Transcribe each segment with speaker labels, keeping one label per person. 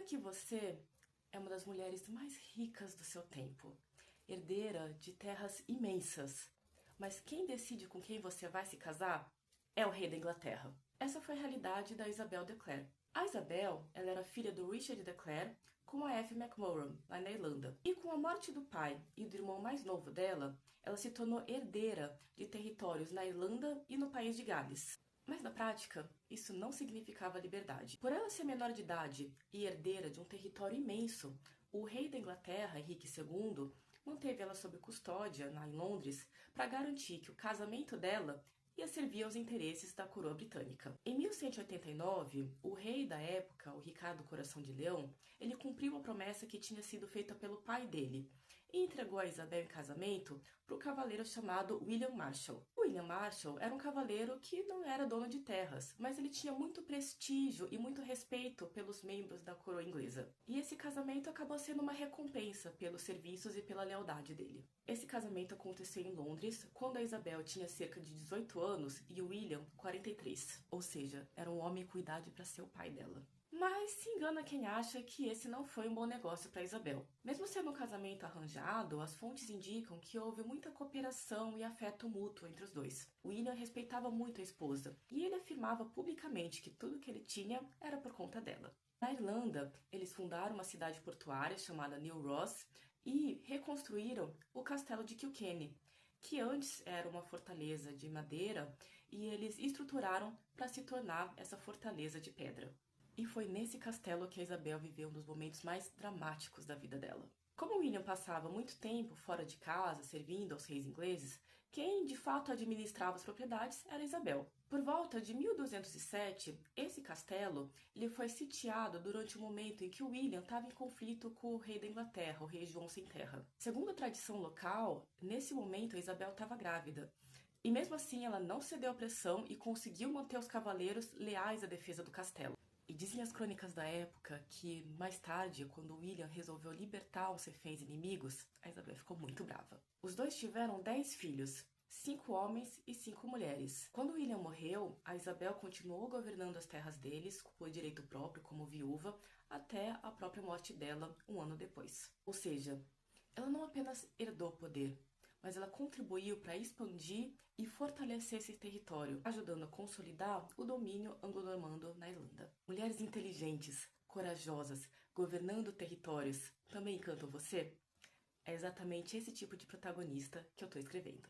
Speaker 1: que você é uma das mulheres mais ricas do seu tempo, herdeira de terras imensas, mas quem decide com quem você vai se casar é o rei da Inglaterra. Essa foi a realidade da Isabel de Clare. A Isabel, ela era filha do Richard de Clare com a F. Macmorran, lá na Irlanda. E com a morte do pai e do irmão mais novo dela, ela se tornou herdeira de territórios na Irlanda e no país de Gales. Mas na prática, isso não significava liberdade. Por ela ser menor de idade e herdeira de um território imenso, o rei da Inglaterra, Henrique II, manteve ela sob custódia em Londres para garantir que o casamento dela ia servir aos interesses da coroa britânica. Em 1189, o rei da época, o Ricardo Coração de Leão, ele cumpriu a promessa que tinha sido feita pelo pai dele e entregou a Isabel em casamento para o cavaleiro chamado William Marshall. O William Marshall era um cavaleiro que não era dono de terras, mas ele tinha muito prestígio e muito respeito pelos membros da coroa inglesa. E esse casamento acabou sendo uma recompensa pelos serviços e pela lealdade dele. Esse casamento aconteceu em Londres, quando a Isabel tinha cerca de 18 anos e o William 43. Ou seja, era um homem com idade para ser o pai dela. Mas se engana quem acha que esse não foi um bom negócio para Isabel. Mesmo sendo um casamento arranjado, as fontes indicam que houve muita cooperação e afeto mútuo entre os dois. William respeitava muito a esposa e ele afirmava publicamente que tudo que ele tinha era por conta dela. Na Irlanda, eles fundaram uma cidade portuária chamada New Ross e reconstruíram o castelo de Kilkenny, que antes era uma fortaleza de madeira, e eles estruturaram para se tornar essa fortaleza de pedra. E foi nesse castelo que a Isabel viveu um dos momentos mais dramáticos da vida dela. Como William passava muito tempo fora de casa, servindo aos reis ingleses, quem de fato administrava as propriedades era Isabel. Por volta de 1207, esse castelo ele foi sitiado durante o momento em que o William estava em conflito com o rei da Inglaterra, o rei João Sem Terra. Segundo a tradição local, nesse momento a Isabel estava grávida. E mesmo assim ela não cedeu à pressão e conseguiu manter os cavaleiros leais à defesa do castelo. E dizem as crônicas da época que, mais tarde, quando William resolveu libertar os reféns inimigos, a Isabel ficou muito brava. Os dois tiveram 10 filhos, 5 homens e 5 mulheres. Quando William morreu, a Isabel continuou governando as terras deles, por direito próprio, como viúva, até a própria morte dela, um ano depois. Ou seja, ela não apenas herdou poder, mas ela contribuiu para expandir e fortalecer esse território, ajudando a consolidar o domínio anglo-normando na Irlanda. Mulheres inteligentes, corajosas, governando territórios, também encantam você? É exatamente esse tipo de protagonista que eu estou escrevendo.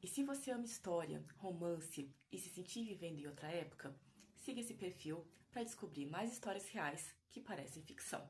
Speaker 1: E se você ama história, romance e se sentir vivendo em outra época, siga esse perfil para descobrir mais histórias reais que parecem ficção.